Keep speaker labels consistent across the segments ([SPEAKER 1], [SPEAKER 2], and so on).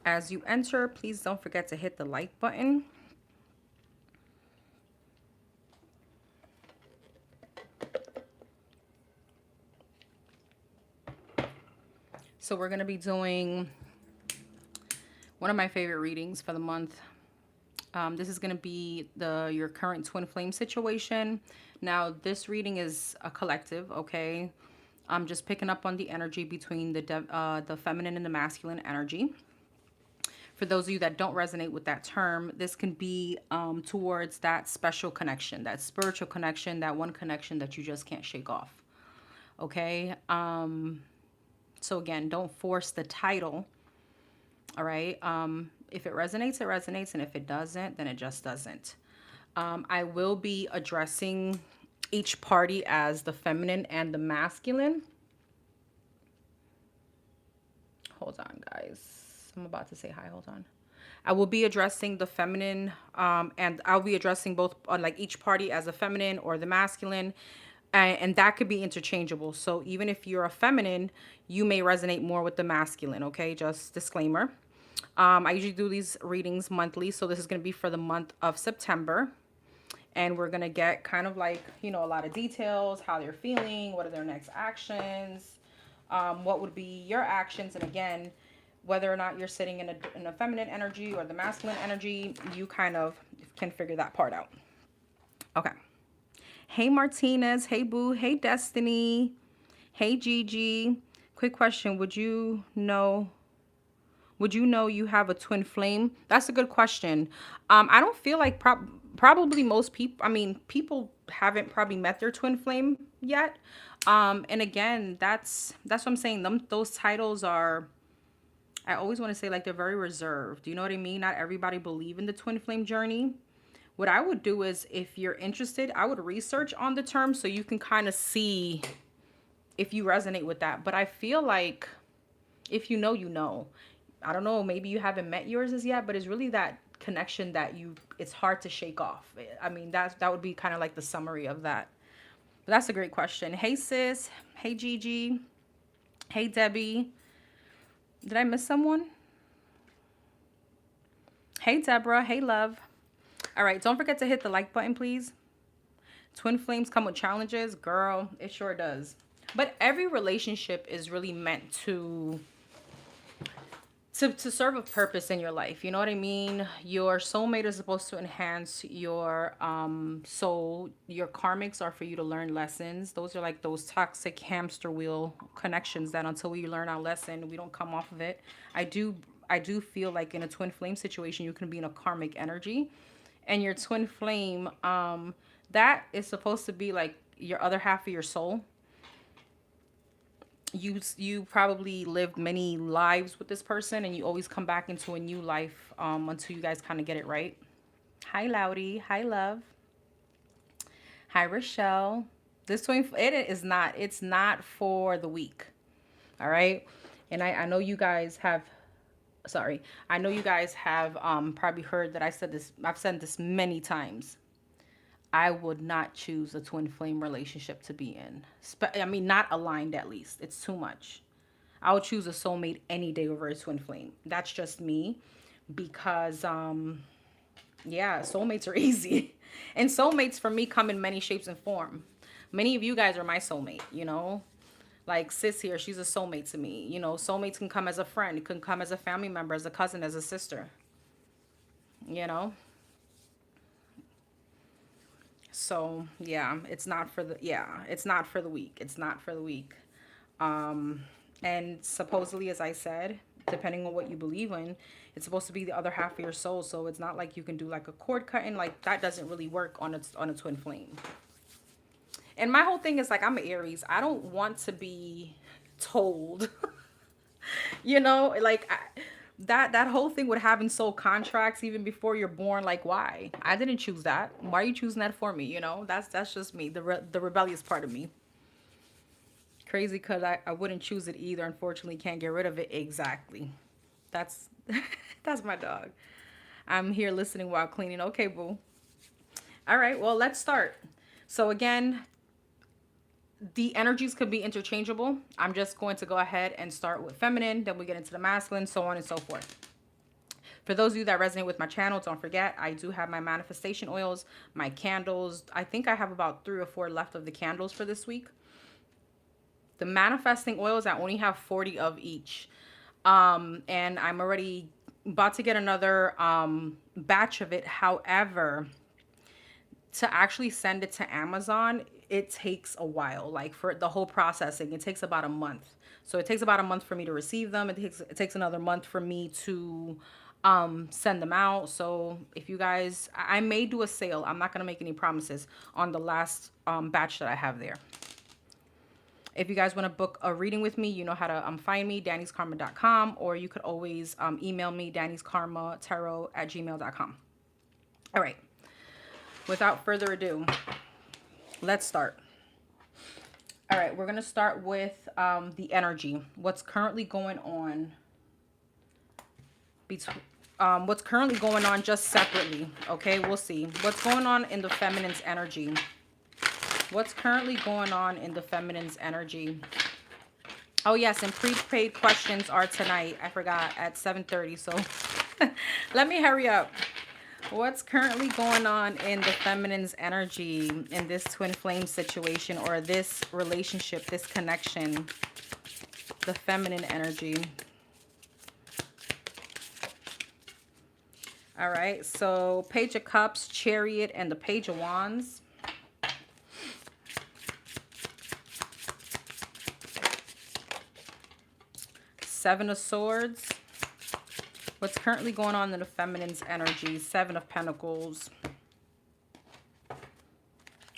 [SPEAKER 1] As you enter, please don't forget to hit the like button. So we're going to be doing one of my favorite readings for the month. This is going to be your current twin flame situation. Now, this reading is a collective, okay? I'm just picking up on the energy between the feminine and the masculine energy. For those of you that don't resonate with that term, this can be towards that special connection, that spiritual connection, that one connection that you just can't shake off, okay? So again, don't force the title, all right? If it resonates, it resonates. And if it doesn't, then it just doesn't. I will be addressing each party as the feminine and the masculine. Hold on, guys. I'm about to say hi. Hold on. I will be addressing the feminine, and I'll be addressing both, like each party as a feminine or the masculine. And that could be interchangeable. So even if you're a feminine, you may resonate more with the masculine, okay? Just disclaimer. I usually do these readings monthly, so this is going to be for the month of September. And we're going to get kind of like, a lot of details, how they're feeling, what are their next actions, what would be your actions. And again, whether or not you're sitting in a feminine energy or the masculine energy, you kind of can figure that part out. Okay. Hey, Martinez. Hey, Boo. Hey, Destiny. Hey, Gigi. Quick question. Would you know you have a twin flame? That's a good question. I don't feel like probably most people, people haven't probably met their twin flame yet. And again, that's what I'm saying. Those titles are, I always want to say, like, they're very reserved. You know what I mean? Not everybody believe in the twin flame journey. What I would do is, if you're interested, I would research on the term so you can kind of see if you resonate with that. But I feel like if you know, you know. I don't know, maybe you haven't met yours as yet, but it's really that connection that it's hard to shake off. That would be kind of like the summary of that. But that's a great question. Hey, sis. Hey, Gigi. Hey, Debbie. Did I miss someone? Hey, Deborah. Hey, love. All right, don't forget to hit the like button, please. Twin flames come with challenges. Girl, it sure does. But every relationship is really meant to serve a purpose in your life. You know what I mean? Your soulmate is supposed to enhance your soul. Your karmics are for you to learn lessons. Those are like those toxic hamster wheel connections that until we learn our lesson, we don't come off of it. I do feel like in a twin flame situation, you can be in a karmic energy. And your twin flame, that is supposed to be like your other half of your soul. You probably lived many lives with this person, and you always come back into a new life until you guys kind of get it right. Hi, Loudy. Hi, love. Hi, Rochelle. This twin, it's not for the weak. All right. And I know you guys have, sorry, I know you guys have probably heard that I've said this many times. I would not choose a twin flame relationship to be in. Not aligned, at least. It's too much. I would choose a soulmate any day over a twin flame. That's just me. Because, yeah, soulmates are easy. And soulmates for me come in many shapes and form. Many of you guys are my soulmate, Like sis here, she's a soulmate to me. Soulmates can come as a friend. It can come as a family member, as a cousin, as a sister. So yeah, it's not for the weak. It's not for the weak. And supposedly, as I said, depending on what you believe in, it's supposed to be the other half of your soul. So it's not like you can do like a cord cutting. Like that doesn't really work on a twin flame. And my whole thing is like, I'm an Aries. I don't want to be told, that whole thing with having soul contracts even before you're born. Like, why? I didn't choose that. Why are you choosing that for me? That's just me, the rebellious part of me. Crazy, because I wouldn't choose it either. Unfortunately, can't get rid of it. Exactly. That's that's my dog. I'm here listening while cleaning. Okay, boo. All right, well, let's start. So again, the energies could be interchangeable. I'm just going to go ahead and start with feminine, then we get into the masculine, so on and so forth. For those of you that resonate with my channel, don't forget, I do have my manifestation oils, my candles. I think I have about 3 or 4 left of the candles for this week. The manifesting oils, I only have 40 of each. And I'm already about to get another batch of it. However, to actually send it to Amazon, it takes a while. Like for the whole processing, it takes about a month. So it takes about a month for me to receive them. It takes another month for me to send them out. So if you guys, I may do a sale. I'm not going to make any promises on the last batch that I have there. If you guys want to book a reading with me, you know how to find me, dannyskarma.com, or you could always email me, dannyskarmatarot@gmail.com. All right. Without further ado, let's start. All right, we're going to start with the energy. What's currently going on between what's currently going on just separately. Okay, we'll see. What's going on in the feminine's energy? What's currently going on in the feminine's energy? Oh, yes, and prepaid questions are tonight. I forgot, at 7:30. So let me hurry up. What's currently going on in the feminine's energy in this twin flame situation or this relationship, this connection? The feminine energy. All right, so Page of Cups, Chariot, and the Page of Wands. Seven of Swords. What's currently going on in the feminine's energy? Seven of Pentacles.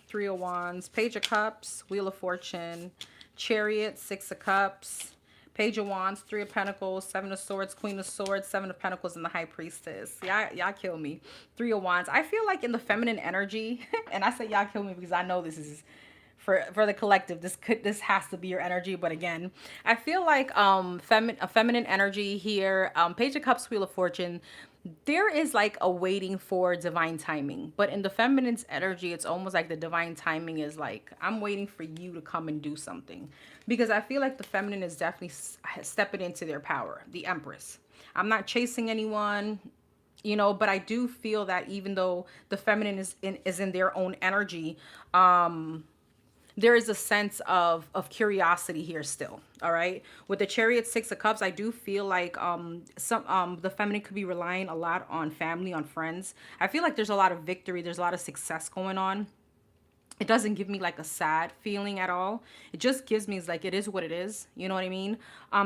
[SPEAKER 1] Three of Wands. Page of Cups. Wheel of Fortune. Chariot. Six of Cups. Page of Wands. Three of Pentacles. Seven of Swords. Queen of Swords. Seven of Pentacles. And the High Priestess. Y'all kill me. Three of Wands. I feel like in the feminine energy, and I say y'all kill me because I know this is for the collective, this has to be your energy. But again, I feel like a feminine energy here, Page of Cups, Wheel of Fortune, there is like a waiting for divine timing. But in the feminine's energy, it's almost like the divine timing is like, I'm waiting for you to come and do something. Because I feel like the feminine is definitely stepping into their power, the Empress. I'm not chasing anyone, you know, but I do feel that even though the feminine is in their own energy, there is a sense of curiosity here still. All right, with the Chariot, Six of Cups, I do feel like the feminine could be relying a lot on family, on friends. I feel like there's a lot of victory, there's a lot of success going on. It doesn't give me like a sad feeling at all. It just gives me, it's like, it is what it is. You know what I mean?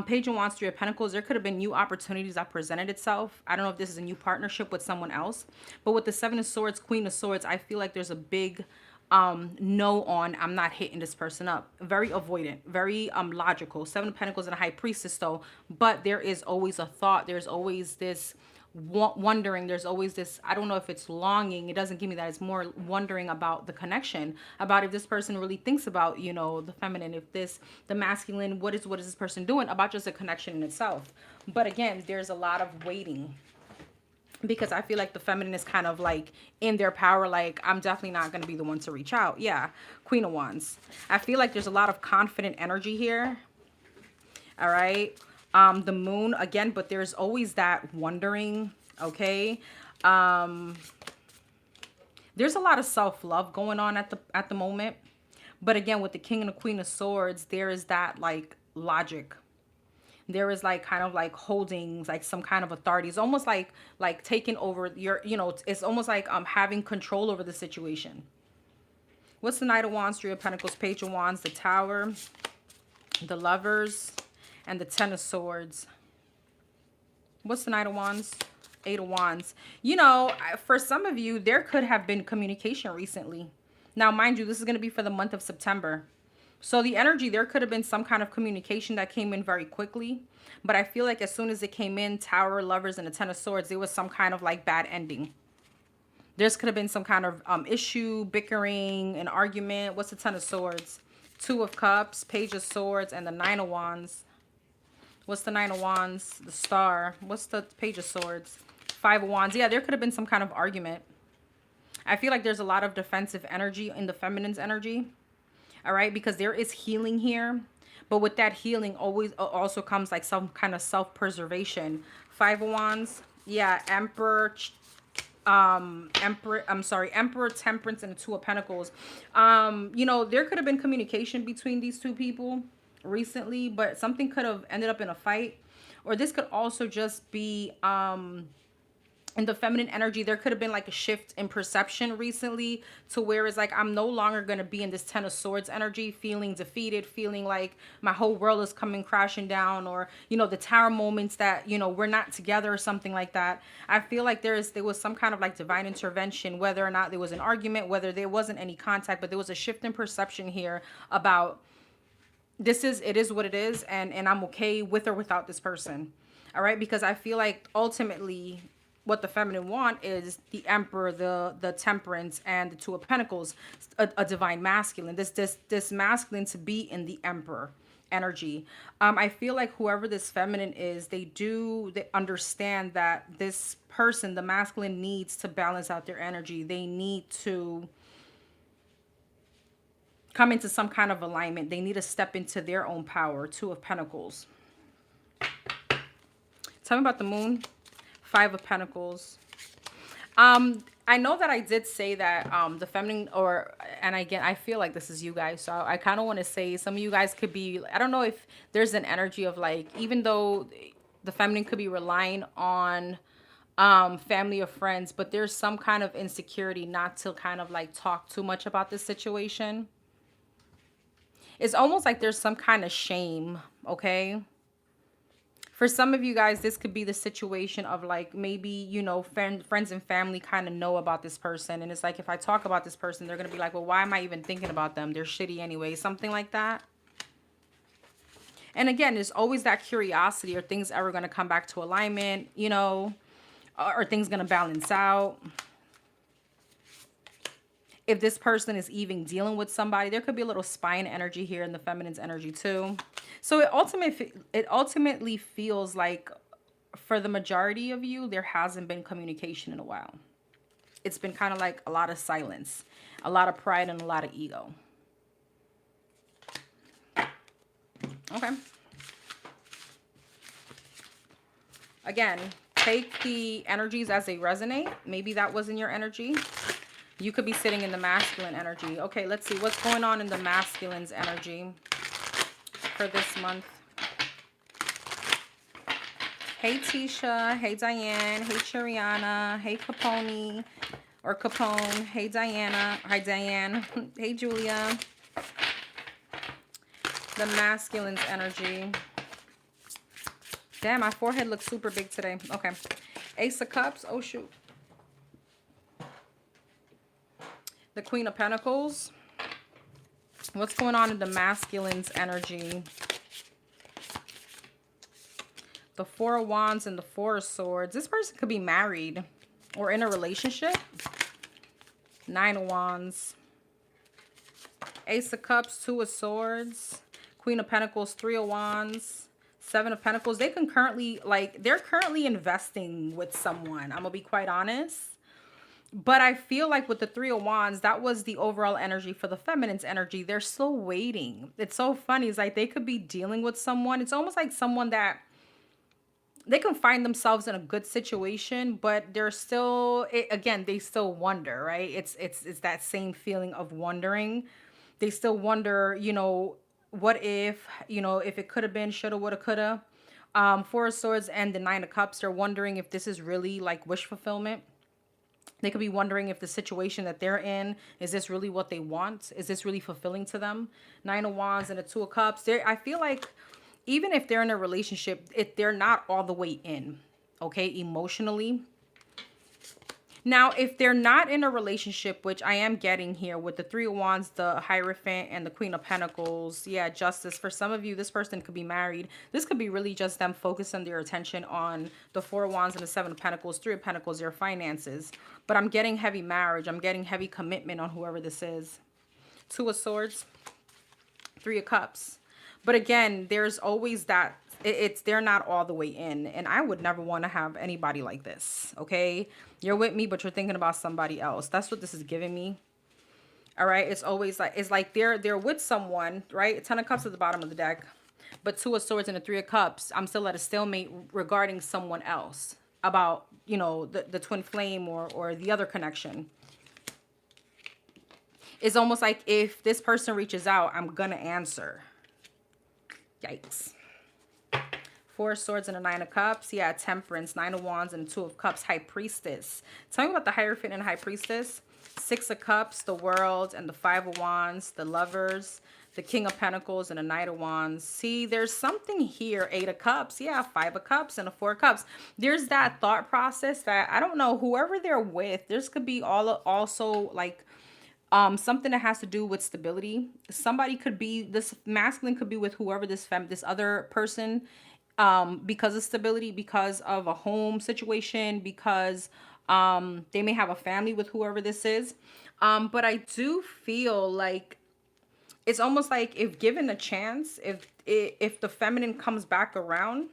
[SPEAKER 1] Page of Wands, Three of Pentacles, there could have been new opportunities that presented itself. I don't know if this is a new partnership with someone else, but with the Seven of Swords, Queen of Swords, I feel like there's a big no on, I'm not hitting this person up. Very avoidant, very logical. Seven of Pentacles and a High Priestess though, but there is always a thought, there's always this wondering, there's always this, I don't know if it's longing, it doesn't give me that, it's more wondering about the connection, about if this person really thinks about, you know, the feminine, if the masculine, what is this person doing, about just a connection in itself. But again, there's a lot of waiting, because I feel like the feminine is kind of like in their power, like, I'm definitely not going to be the one to reach out. Yeah, Queen of Wands. I feel like there's a lot of confident energy here. All right. The Moon again, but there's always that wondering. Okay. There's a lot of self-love going on at the moment. But again, with the King and the Queen of Swords, there is that like logic. There is like kind of like holding like some kind of authority. It's almost like taking over your, you know, it's almost like having control over the situation. What's the Knight of Wands, Three of Pentacles, Page of Wands, the Tower, the Lovers, and the Ten of Swords? What's the Knight of Wands? Eight of Wands. You know, for some of you, there could have been communication recently. Now, mind you, this is going to be for the month of September. So the energy, there could have been some kind of communication that came in very quickly. But I feel like as soon as it came in, Tower, Lovers, and the Ten of Swords, there was some kind of like bad ending. There's could have been some kind of issue, bickering, an argument. What's the Ten of Swords? Two of Cups, Page of Swords, and the Nine of Wands. What's the Nine of Wands? The Star. What's the Page of Swords? Five of Wands. Yeah, there could have been some kind of argument. I feel like there's a lot of defensive energy in the feminine's energy. All right, because there is healing here, but with that healing always also comes like some kind of self-preservation. Five of Wands, Yeah, Emperor, Temperance, and the Two of Pentacles. You know, there could have been communication between these two people recently, but something could have ended up in a fight. Or this could also just be in the feminine energy, there could have been like a shift in perception recently to where it's like I'm no longer going to be in this 10 of swords energy, feeling defeated, feeling like my whole world is coming crashing down, or you know, the tower moments that, you know, we're not together or something like that. I feel like there was some kind of like divine intervention, whether or not there was an argument, whether there wasn't any contact, but there was a shift in perception here about it is what it is, and I'm okay with or without this person. All right, because I feel like ultimately what the feminine want is the Emperor, the Temperance, and the Two of Pentacles, a divine masculine. This masculine to be in the Emperor energy. I feel like whoever this feminine is, they understand that this person, the masculine, needs to balance out their energy. They need to come into some kind of alignment. They need to step into their own power. Two of Pentacles. Tell me about the Moon. Five of Pentacles. I know that I did say that the feminine, and again, I feel like this is you guys, so I kind of want to say some of you guys could be, I don't know if there's an energy of like, even though the feminine could be relying on family or friends, but there's some kind of insecurity not to kind of like talk too much about this situation. It's almost like there's some kind of shame, okay? For some of you guys, this could be the situation of like maybe, you know, friends and family kind of know about this person. And it's like, if I talk about this person, they're going to be like, well, why am I even thinking about them? They're shitty anyway. Something like that. And again, there's always that curiosity. Are things ever going to come back to alignment? You know, are things going to balance out? If this person is even dealing with somebody, there could be a little spine energy here in the feminine's energy too. So it ultimately feels like for the majority of you, there hasn't been communication in a while. It's been kind of like a lot of silence, a lot of pride, and a lot of ego. Okay. Again, take the energies as they resonate. Maybe that wasn't your energy. You could be sitting in the masculine energy. Okay, let's see what's going on in the masculine's energy for this month. Hey, Tisha. Hey, Diane. Hey, Shariana. Hey, Capone or Capone. Hey, Diana. Hi, Diane. Hey, Julia. The masculine's energy. Damn, my forehead looks super big today. Okay. Ace of Cups. Oh, shoot. The Queen of Pentacles. What's going on in the masculine's energy? The Four of Wands and the Four of Swords. This person could be married or in a relationship. Nine of Wands. Ace of Cups, Two of Swords. Queen of Pentacles, Three of Wands. Seven of Pentacles. They can currently, like, they're currently investing with someone. I'm going to be quite honest. But I feel like with the Three of Wands, that was the overall energy for the feminine's energy. They're still waiting. It's so funny. It's like they could be dealing with someone. It's almost like someone that they can find themselves in a good situation, but they're still, again, they still wonder, right? It's that same feeling of wondering. They still wonder, you know, what if, you know, if it could have been, shoulda, woulda, coulda. Four of Swords and the Nine of Cups, they're wondering if this is really like wish fulfillment. They could be wondering if the situation that they're in, is this really what they want? Is this really fulfilling to them? Nine of Wands and the Two of Cups. I feel like even if they're in a relationship, they're not all the way in, okay, emotionally. Now, if they're not in a relationship, which I am getting here with the Three of Wands, the Hierophant, and the Queen of Pentacles, yeah, Justice. For some of you, this person could be married. This could be really just them focusing their attention on the Four of Wands and the Seven of Pentacles, Three of Pentacles, their finances. But I'm getting heavy marriage. I'm getting heavy commitment on whoever this is. Two of Swords, Three of Cups. But again, there's always that. They're not all the way in, and I would never want to have anybody like this. Okay, you're with me, but you're thinking about somebody else. That's what this is giving me. All right, it's always like, it's like they're with someone, right? Ten of Cups at the bottom of the deck, but Two of Swords and the Three of Cups. I'm still at a stalemate regarding someone else. about, you know, the twin flame or the other connection. It's almost like if this person reaches out, I'm gonna answer. Yikes. Four of Swords and a Nine of Cups. Yeah, Temperance, Nine of Wands, and Two of Cups. High Priestess. Tell me about the Hierophant and High Priestess. Six of Cups, the World, and the Five of Wands, the Lovers, the King of Pentacles, and the Knight of Wands. See, there's something here. Eight of Cups. Yeah, Five of Cups and a Four of Cups. There's that thought process that, I don't know, whoever they're with, this could be also like something that has to do with stability. Somebody could be, this masculine could be with whoever this other person, because of stability, because of a home situation, because they may have a family with whoever this is. But I do feel like it's almost like, if given a chance, if the feminine comes back around,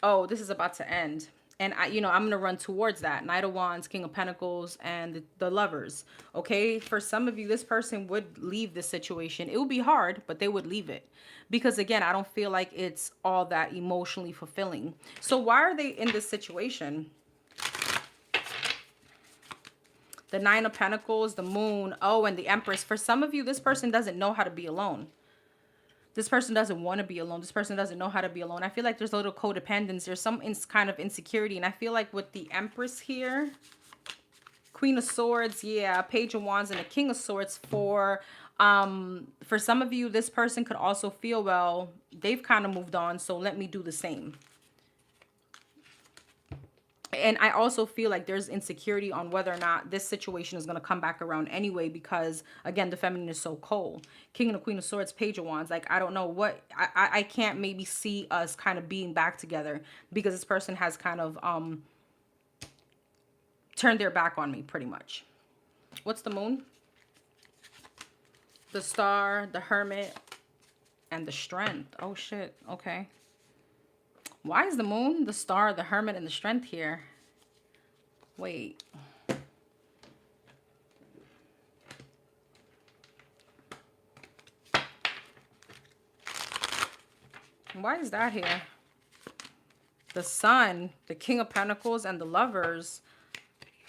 [SPEAKER 1] oh, this is about to end. And I'm going to run towards that. Knight of Wands, King of Pentacles, and the Lovers. Okay. For some of you, this person would leave this situation. It would be hard, but they would leave it. Because again, I don't feel like it's all that emotionally fulfilling. So why are they in this situation? The Nine of Pentacles, the Moon, oh, and the Empress. For some of you, this person doesn't know how to be alone. This person doesn't want to be alone. This person doesn't know how to be alone. I feel like there's a little codependence. There's some kind of insecurity. And I feel like with the Empress here, Queen of Swords, yeah, Page of Wands, and the King of Swords, for some of you, this person could also feel, well, they've kind of moved on, so let me do the same. And I also feel like there's insecurity on whether or not this situation is going to come back around anyway, because again, the feminine is so cold. King and the Queen of Swords, Page of Wands. Like, I don't know what, I can't maybe see us kind of being back together, because this person has kind of turned their back on me pretty much. What's the Moon? The Star, the Hermit, and the Strength. Oh shit. Okay. Why is the Moon, the Star, the Hermit, and the Strength here? Wait. Why is that here? The Sun, the King of Pentacles, and the Lovers.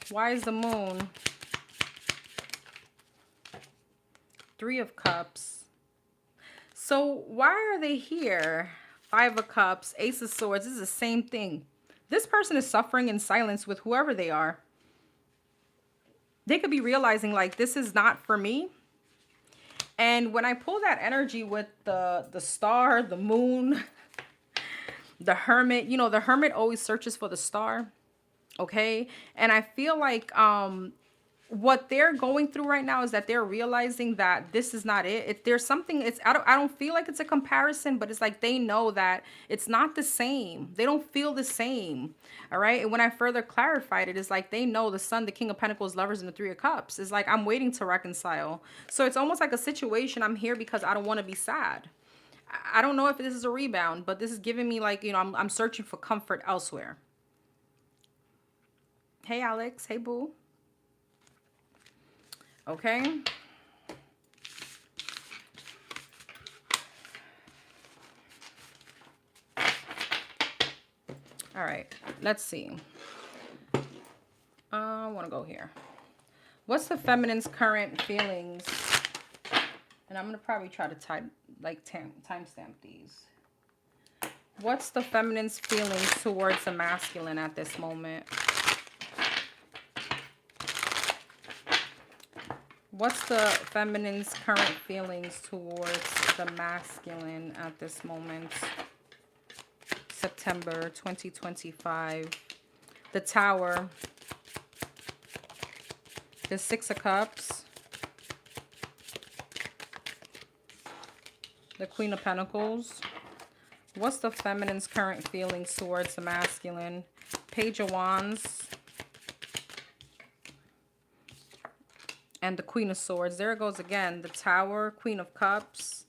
[SPEAKER 1] Why is the Moon? Three of Cups. So why are they here? Five of Cups, Ace of Swords. This is the same thing. This person is suffering in silence with whoever they are. They could be realizing, like, this is not for me. And when I pull that energy with the Star, the Moon, the Hermit, you know, the Hermit always searches for the star. Okay. And I feel like what they're going through right now is that they're realizing that this is not it. There's something, I don't feel like it's a comparison, but it's like they know that it's not the same. They don't feel the same. All right. And when I further clarified it, it's like they know the Sun, the King of Pentacles, Lovers, and the Three of Cups. It's like, I'm waiting to reconcile. So it's almost like a situation. I'm here because I don't want to be sad. I don't know if this is a rebound, but this is giving me, like, you know, I'm searching for comfort elsewhere. Hey, Alex. Hey, boo. Okay. All right. Let's see. I want to go here. What's the feminine's current feelings? And I'm going to probably try to timestamp these. What's the feminine's feelings towards the masculine at this moment? What's the feminine's current feelings towards the masculine at this moment? September 2025. The Tower. The Six of Cups. The Queen of Pentacles. What's the feminine's current feelings towards the masculine? Page of Wands. And the Queen of Swords. There it goes again. The Tower, Queen of Cups,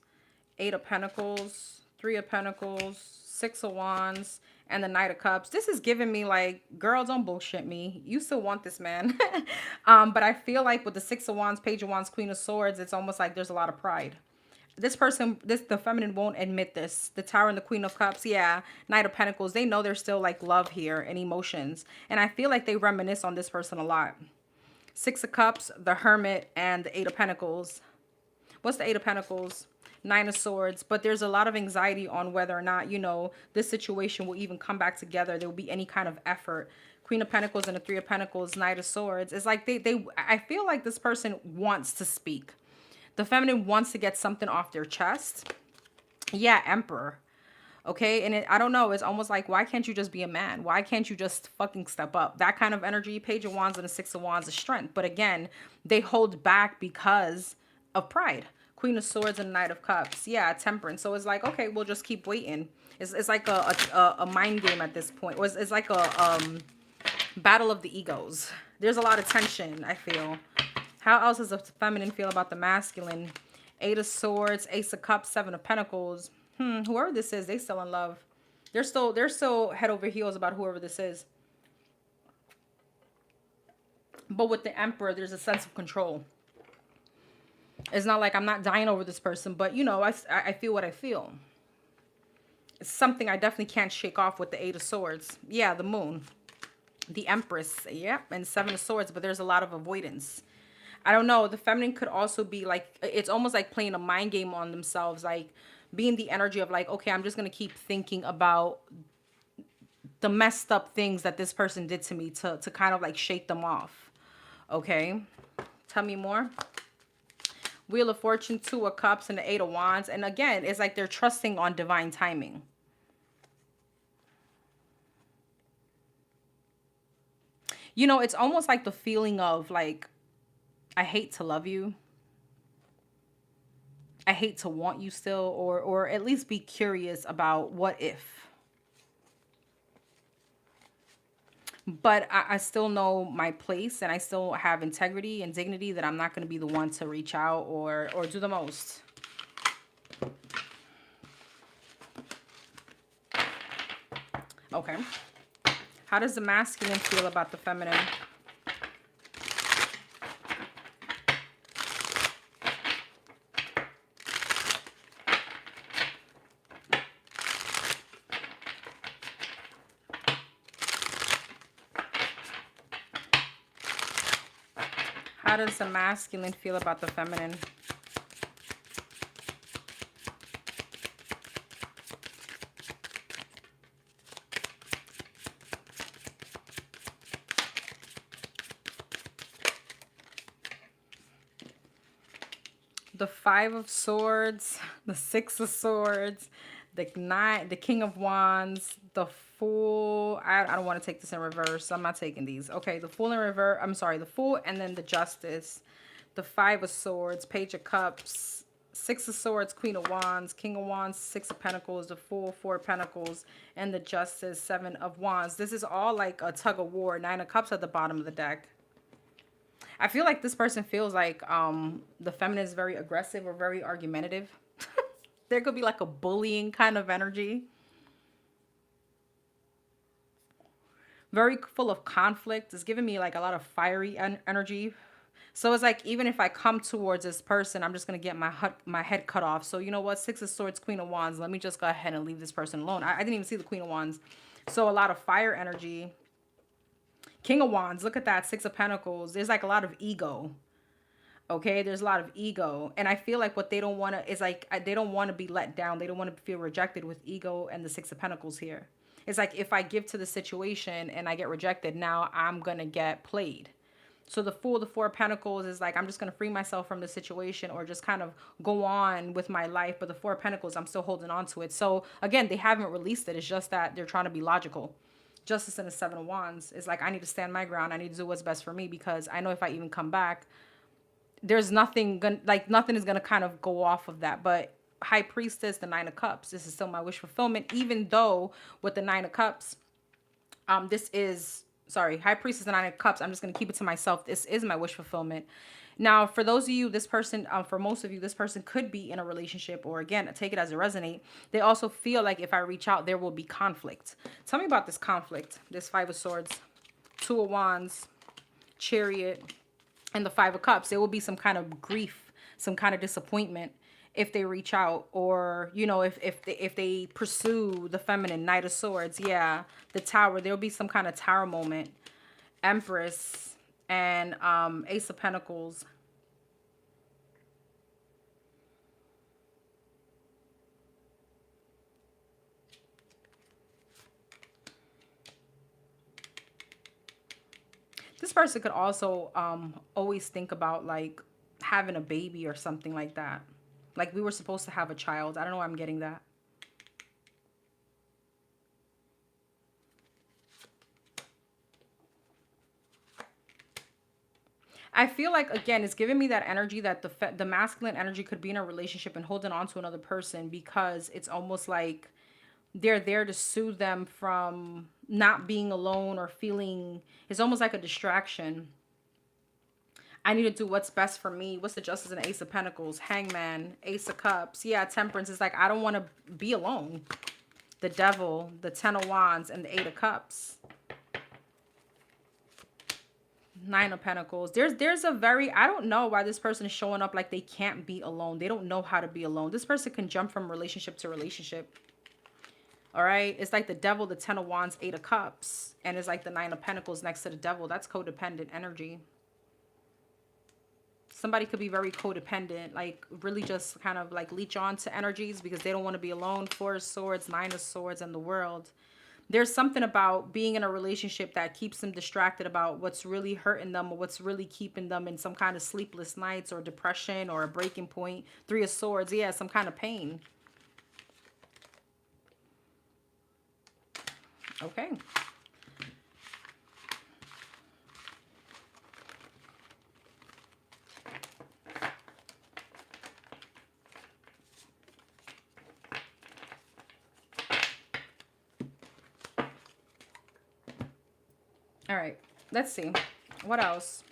[SPEAKER 1] Eight of Pentacles, Three of Pentacles, Six of Wands, and the Knight of Cups. This is giving me, like, girl, don't bullshit me. You still want this man. But I feel like with the Six of Wands, Page of Wands, Queen of Swords, it's almost like there's a lot of pride. This person, the feminine won't admit this. The Tower and the Queen of Cups, yeah. Knight of Pentacles, they know there's still like love here and emotions. And I feel like they reminisce on this person a lot. Six of Cups, the Hermit, and the Eight of Pentacles. What's the Eight of Pentacles? Nine of Swords. But there's a lot of anxiety on whether or not, you know, this situation will even come back together. There will be any kind of effort. Queen of Pentacles and the Three of Pentacles, Knight of Swords. It's like I feel like this person wants to speak. The feminine wants to get something off their chest. Yeah, Emperor. Okay, and I don't know. It's almost like, why can't you just be a man? Why can't you just fucking step up? That kind of energy. Page of Wands and the Six of Wands is strength. But again, they hold back because of pride. Queen of Swords and Knight of Cups. Yeah, Temperance. So it's like, okay, we'll just keep waiting. It's like a mind game at this point. It's like a battle of the egos. There's a lot of tension, I feel. How else does the feminine feel about the masculine? Eight of Swords, Ace of Cups, Seven of Pentacles. Whoever this is, they still in love. They're still head over heels about whoever this is. But with the Emperor, there's a sense of control. It's not like I'm not dying over this person, but you know, I feel what I feel. It's something I definitely can't shake off with the Eight of Swords. Yeah, the Moon. The Empress, yeah, and Seven of Swords, but there's a lot of avoidance. I don't know. The feminine could also be like, it's almost like playing a mind game on themselves, like being the energy of like, okay, I'm just going to keep thinking about the messed up things that this person did to me to kind of like shake them off. Okay. Tell me more. Wheel of Fortune, Two of Cups, and the Eight of Wands. And again, it's like they're trusting on divine timing. You know, it's almost like the feeling of like, I hate to love you. I hate to want you still, or at least be curious about what if. But I still know my place and I still have integrity and dignity that I'm not going to be the one to reach out or do the most. Okay. How does the masculine feel about the feminine? How does the masculine feel about the feminine? The Five of Swords, the Six of Swords, the King of Wands, the Fool. I don't want to take this in reverse, so I'm not taking these. Okay, the Fool in reverse. I'm sorry, the Fool, and then the Justice, the Five of Swords, Page of Cups, Six of Swords, Queen of Wands, King of Wands, Six of Pentacles, the Fool, Four of Pentacles, and the Justice, Seven of Wands. This is all like a tug of war. Nine of Cups at the bottom of the deck. I feel like this person feels like the feminine is very aggressive or very argumentative. There could be like a bullying kind of energy. Very full of conflict. It's giving me like a lot of fiery energy. So it's like, even if I come towards this person, I'm just going to get my head cut off. So you know what? Six of Swords, Queen of Wands. Let me just go ahead and leave this person alone. I didn't even see the Queen of Wands. So a lot of fire energy. King of Wands, look at that. Six of Pentacles. There's like a lot of ego. Okay, there's a lot of ego. And I feel like what they don't want to is like, they don't want to be let down. They don't want to feel rejected with ego and the Six of Pentacles here. It's like, if I give to the situation and I get rejected, now I'm going to get played. So the Fool, the Four of Pentacles is like, I'm just going to free myself from the situation or just kind of go on with my life. But the Four of Pentacles, I'm still holding on to it. So again, they haven't released it. It's just that they're trying to be logical. Justice and the Seven of Wands is like, I need to stand my ground. I need to do what's best for me, because I know if I even come back, there's nothing nothing is gonna kind of go off of that. But High Priestess, the Nine of Cups, this is still my wish fulfillment, even though with the Nine of Cups, High Priestess, the Nine of Cups, I'm just gonna keep it to myself. This is my wish fulfillment. Now, for those of you, this person, for most of you, this person could be in a relationship, or again, take it as a resonate. They also feel like if I reach out, there will be conflict. Tell me about this conflict. This Five of Swords, Two of Wands, Chariot, and the Five of Cups. There will be some kind of grief, some kind of disappointment if they reach out, or you know, if they pursue the feminine. Knight of Swords, yeah, the Tower. There'll be some kind of tower moment. Empress and Ace of Pentacles. This person could also always think about like having a baby or something like that. Like we were supposed to have a child. I don't know why I'm getting that. I feel like again, it's giving me that energy that the masculine energy could be in a relationship and holding on to another person, because it's almost like they're there to soothe them from not being alone or feeling. It's almost like a distraction. I need to do what's best for me. What's the Justice and Ace of Pentacles? Hangman, Ace of Cups. Yeah, Temperance is like, I don't want to be alone. The Devil, the Ten of Wands, and the Eight of Cups. Nine of Pentacles. There's a very, I don't know why this person is showing up like they can't be alone. They don't know how to be alone. This person can jump from relationship to relationship. All right. It's like the Devil, the Ten of Wands, Eight of Cups. And it's like the Nine of Pentacles next to the Devil. That's codependent energy. Somebody could be very codependent, like really just kind of like leech on to energies because they don't want to be alone. Four of Swords, Nine of Swords, and the World. There's something about being in a relationship that keeps them distracted about what's really hurting them or what's really keeping them in some kind of sleepless nights or depression or a breaking point. Three of Swords, yeah, some kind of pain. Okay. All right, let's see. What else?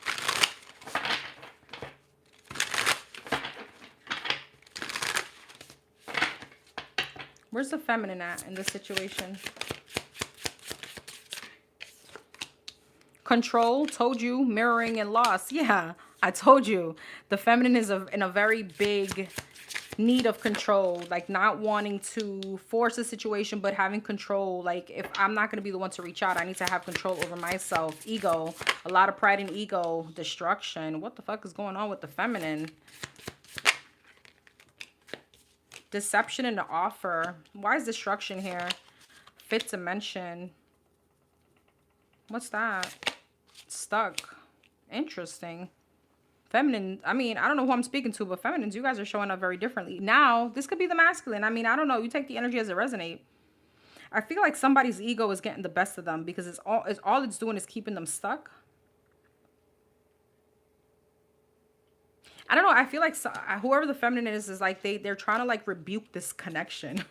[SPEAKER 1] Where's the feminine at in this situation? Control, told you. Mirroring and loss. Yeah, I told you. The feminine is in a very big need of control, like not wanting to force a situation but having control. Like if I'm not going to be the one to reach out, I need to have control over myself. Ego, a lot of pride and ego. Destruction. What the fuck is going on with the feminine? Deception and the offer. Why is destruction here? Fifth dimension. What's that? Stuck. Interesting. Feminine, I mean, I don't know who I'm speaking to, but feminines, you guys are showing up very differently. Now, this could be the masculine. I mean, I don't know. You take the energy as it resonates. I feel like somebody's ego is getting the best of them because all it's doing is keeping them stuck. I don't know. I feel like whoever the feminine is like they're trying to like rebuke this connection.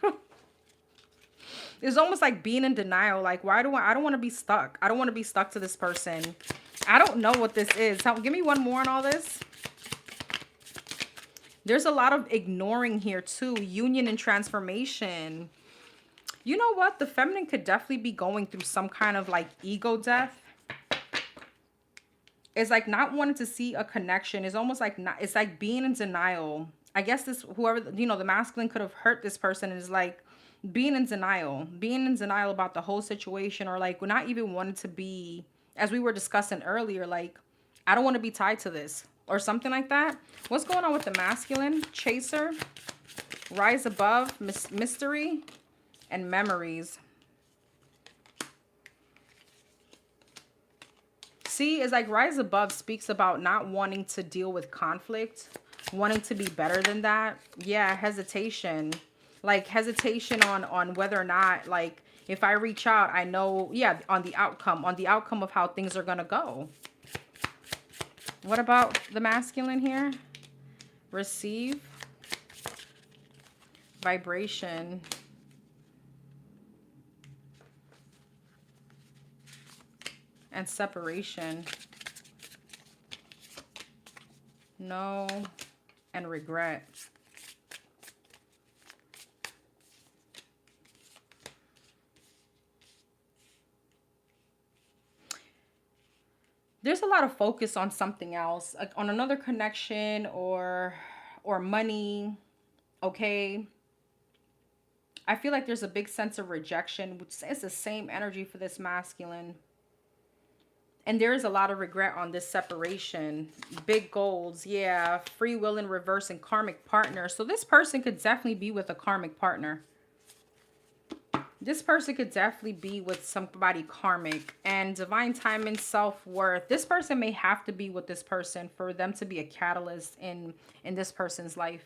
[SPEAKER 1] It's almost like being in denial. Like, why do I don't want to be stuck. I don't want to be stuck to this person. I don't know what this is. Give me one more on all this. There's a lot of ignoring here too. Union and transformation. You know what? The feminine could definitely be going through some kind of like ego death. It's like not wanting to see a connection. It's almost like not, it's like being in denial. I guess this, whoever, you know, the masculine could have hurt this person and is like being in denial about the whole situation, or like not even wanting to be, as we were discussing earlier, like, I don't want to be tied to this or something like that. What's going on with the masculine? Chaser, rise above, mystery, and memories. See, it's like rise above speaks about not wanting to deal with conflict, wanting to be better than that. Yeah, hesitation. Like hesitation on whether or not, like, if I reach out, I know, yeah, on the outcome of how things are going to go. What about the masculine here? Receive. Vibration. And separation. No. And regret. There's a lot of focus on something else, like on another connection or money. Okay. I feel like there's a big sense of rejection, which is the same energy for this masculine. And there is a lot of regret on this separation. Big goals, yeah. Free will in reverse and karmic partner. So this person could definitely be with a karmic partner. This person could definitely be with somebody karmic. And divine timing, self-worth. This person may have to be with this person for them to be a catalyst in this person's life.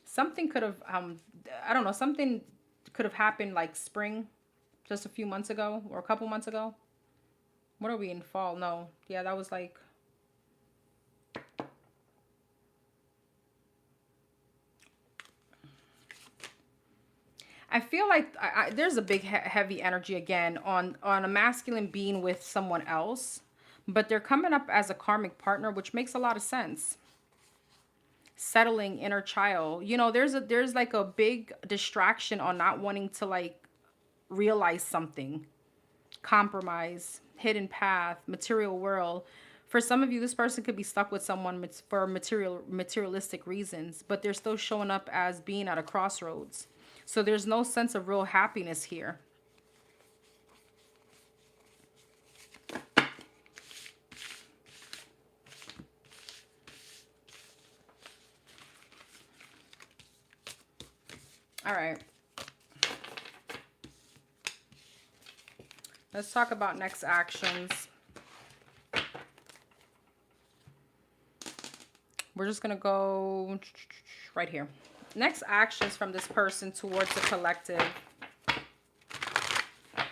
[SPEAKER 1] Something could have, I don't know, something could have happened like spring, just a few months ago or a couple months ago. What are we in fall? No. Yeah, that was like, I feel like there's a big heavy energy again on a masculine being with someone else, but they're coming up as a karmic partner, which makes a lot of sense. Settling inner child. You know, there's like a big distraction on not wanting to like realize something. Compromise, hidden path, material world. For some of you, this person could be stuck with someone for materialistic reasons, but they're still showing up as being at a crossroads. So there's no sense of real happiness here. All right. Let's talk about next actions. We're just going to go right here. Next actions from this person towards the collective.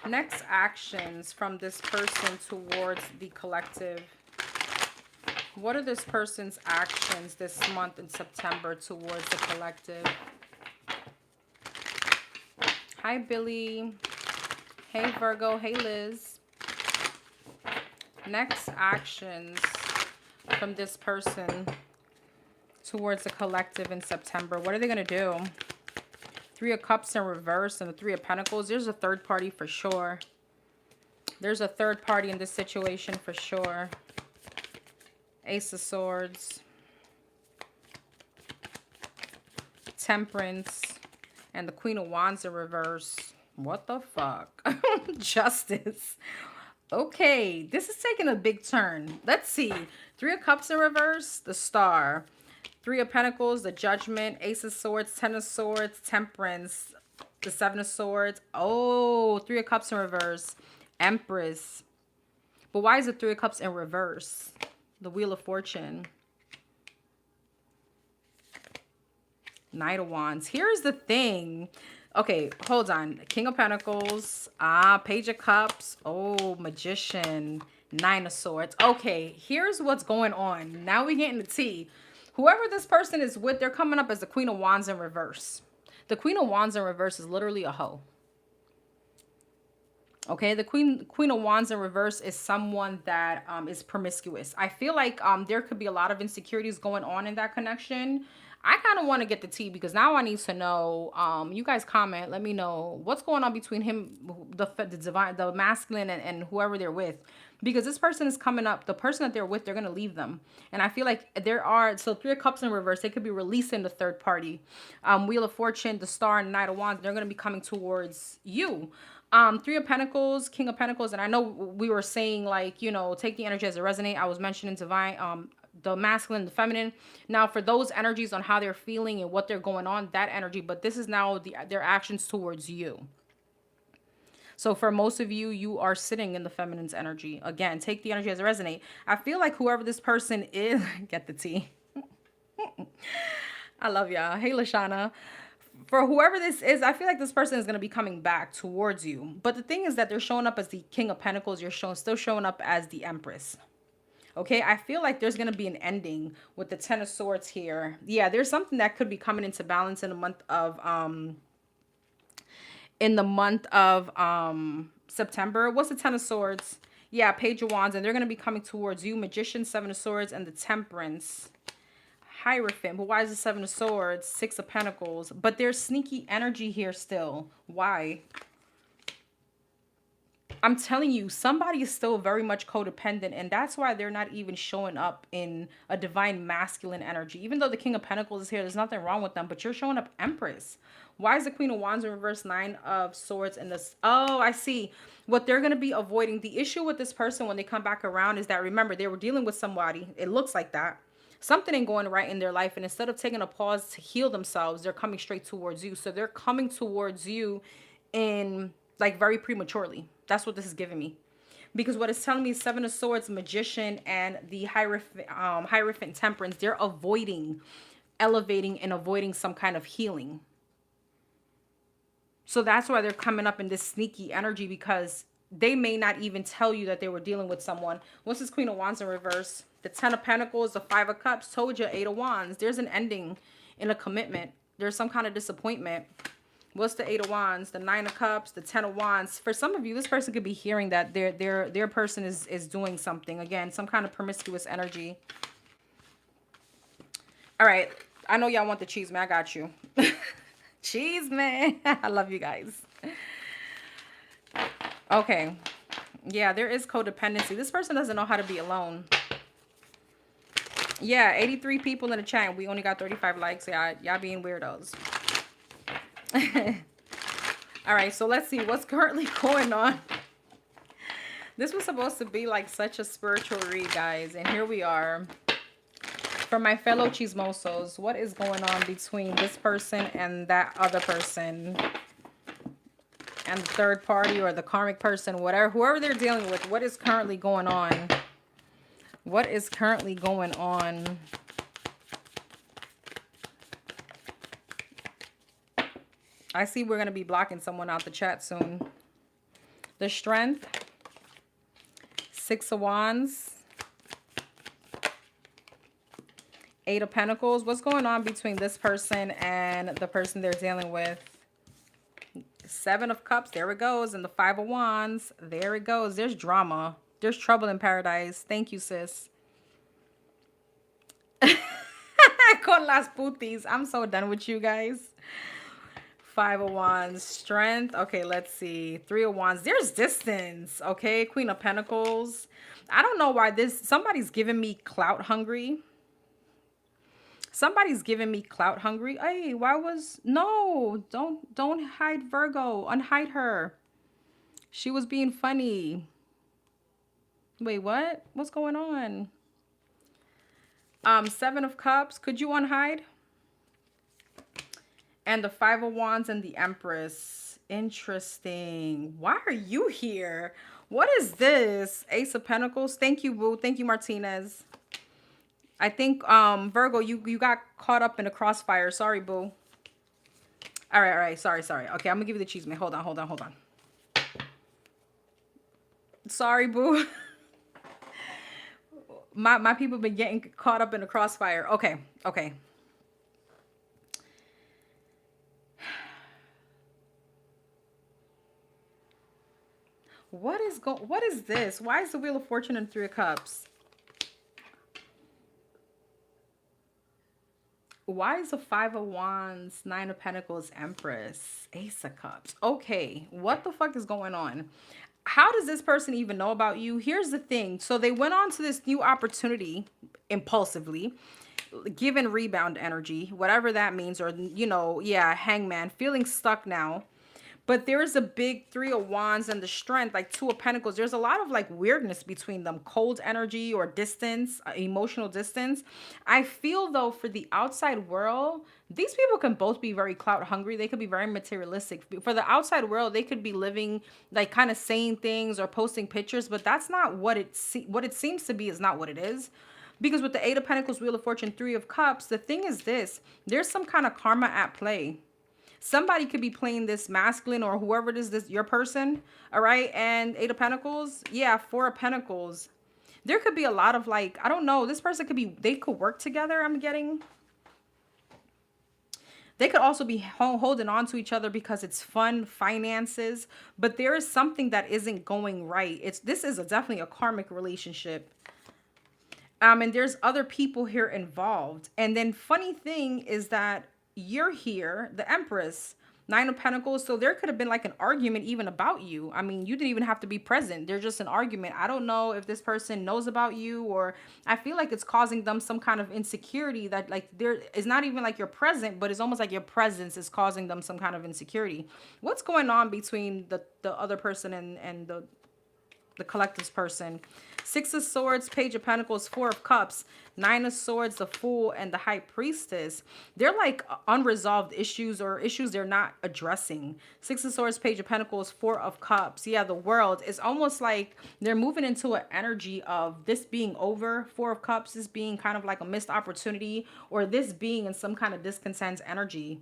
[SPEAKER 1] Next actions from this person towards the collective. What are this person's actions this month in September towards the collective? Hi, Billy. Hey, Virgo. Hey, Liz. Next actions from this person towards the collective in September. What are they going to do? Three of Cups in reverse and the Three of Pentacles. There's a third party for sure. There's a third party in this situation for sure. Ace of Swords. Temperance. And the Queen of Wands in reverse. What the fuck? Justice. Okay, this is taking a big turn. Let's see. Three of Cups in reverse. The Star. Three of Pentacles, the Judgment, Ace of Swords, Ten of Swords, Temperance, the Seven of Swords. Oh, Three of Cups in reverse. Empress. But why is the Three of Cups in reverse? The Wheel of Fortune. Knight of Wands. Here's the thing. Okay, hold on. King of Pentacles. Page of Cups. Oh, Magician. Nine of Swords. Okay, here's what's going on. Now we get into tea. Whoever this person is with, they're coming up as the Queen of Wands in reverse. The Queen of Wands in reverse is literally a hoe. Okay, the Queen of Wands in reverse is someone that is promiscuous. I feel like there could be a lot of insecurities going on in that connection. I kind of want to get the tea because now I need to know. You guys comment. Let me know what's going on between him, the masculine, and whoever they're with. Because this person is coming up. The person that they're with, they're going to leave them. And I feel like there are, so Three of Cups in reverse, they could be releasing the third party. Wheel of Fortune, the Star, and Knight of Wands, they're going to be coming towards you. Three of Pentacles, King of Pentacles. And I know we were saying like, you know, take the energy as it resonates. I was mentioning divine, the masculine, the feminine. Now for those energies on how they're feeling and what they're going on, that energy. But this is now their actions towards you. So for most of you, you are sitting in the feminine's energy. Again, take the energy as it resonates. I feel like whoever this person is, get the tea. I love y'all. Hey, Lashana. For whoever this is, I feel like this person is going to be coming back towards you. But the thing is that they're showing up as the King of Pentacles. You're still showing up as the Empress. Okay, I feel like there's going to be an ending with the Ten of Swords here. Yeah, there's something that could be coming into balance in the month of September. What's the Ten of Swords? Yeah, Page of Wands, and they're going to be coming towards you. Magician, Seven of Swords, and the Temperance. Hierophant. But why is the Seven of Swords? Six of Pentacles. But there's sneaky energy here still. Why? I'm telling you, somebody is still very much codependent, and that's why they're not even showing up in a divine masculine energy. Even though the King of Pentacles is here, there's nothing wrong with them, but you're showing up Empress. Why is the Queen of Wands in reverse, Nine of Swords, and this? Oh, I see. What they're going to be avoiding, the issue with this person when they come back around is that, remember, they were dealing with somebody. It looks like that. Something ain't going right in their life, and instead of taking a pause to heal themselves, they're coming straight towards you. So they're coming towards you in like very prematurely. That's what this is giving me. Because what it's telling me is Seven of Swords, Magician, and the Hierophant Temperance. They're avoiding, elevating, and avoiding some kind of healing. So that's why they're coming up in this sneaky energy, because they may not even tell you that they were dealing with someone. What's this Queen of Wands in reverse? The Ten of Pentacles, the Five of Cups. Told you, Eight of Wands. There's an ending in a commitment. There's some kind of disappointment. What's the Eight of Wands? The Nine of Cups, the Ten of Wands. For some of you, this person could be hearing that their person is doing something. Again, some kind of promiscuous energy. All right. I know y'all want the cheese, man. I got you. Cheese, man. I love you guys. Okay. Yeah, there is codependency. This person doesn't know how to be alone. Yeah, 83 people in the chat. We only got 35 likes. Y'all being weirdos. All right, so let's see what's currently going on. This was supposed to be like such a spiritual read, guys, and here we are. For my fellow chismosos, what is going on between this person and that other person, and the third party or the karmic person, whatever, whoever they're dealing with? What is currently going on? What is currently going on? I see we're going to be blocking someone out the chat soon. The Strength. Six of Wands. Eight of Pentacles. What's going on between this person and the person they're dealing with? Seven of Cups. There it goes. And the Five of Wands. There it goes. There's drama. There's trouble in paradise. Thank you, sis. Con las putis. I'm so done with you guys. Five of Wands. Strength. Okay, let's see. Three of Wands. There's distance. Okay, Queen of Pentacles. I don't know why somebody's giving me clout hungry. Somebody's giving me clout hungry. Hey, no, don't hide Virgo. Unhide her. She was being funny. Wait, what? What's going on? Seven of Cups. Could you unhide? And the Five of Wands and the Empress. Interesting. Why are you here? What is this? Ace of Pentacles. Thank you, boo. Thank you, Martinez. I think, Virgo, you got caught up in a crossfire. Sorry, boo. All right. Sorry. Okay, I'm gonna give you the cheese, man. Hold on. Sorry, boo. My people been getting caught up in a crossfire. Okay. What is this? Why is the Wheel of Fortune and Three of Cups? Why is the Five of Wands, Nine of Pentacles, Empress, Ace of Cups? Okay, what the fuck is going on? How does this person even know about you? Here's the thing. So they went on to this new opportunity impulsively, given rebound energy, whatever that means, or, hangman, feeling stuck now. But there's a big Three of Wands and the Strength, like Two of Pentacles. There's a lot of like weirdness between them. Cold energy or distance, emotional distance. I feel though for the outside world, these people can both be very clout hungry. They could be very materialistic. For the outside world, they could be living like kind of saying things or posting pictures, but that's not what it seems to be is not what it is. Because with the Eight of Pentacles, Wheel of Fortune, Three of Cups, the thing is this, there's some kind of karma at play. Somebody could be playing this masculine or whoever it is, this your person, all right? And Eight of Pentacles, yeah, Four of Pentacles. There could be a lot of like, I don't know, this person they could work together, I'm getting. They could also be holding on to each other because it's fun, finances, but there is something that isn't going right. This is definitely a karmic relationship. And there's other people here involved. And then funny thing is that you're here, the Empress, Nine of Pentacles. So there could have been like an argument even about you. I mean, you didn't even have to be present. There's just an argument. I don't know if this person knows about you, or I feel like it's causing them some kind of insecurity that like there is not even like you're present, but it's almost like your presence is causing them some kind of insecurity. What's going on between the other person and the collective's person? Six of Swords, Page of Pentacles, Four of Cups, Nine of Swords, the Fool, and the High Priestess. They're like unresolved issues or issues they're not addressing. Six of Swords, Page of Pentacles, Four of Cups. Yeah, the World. It's almost like they're moving into an energy of this being over. Four of Cups is being kind of like a missed opportunity, or this being in some kind of discontent energy.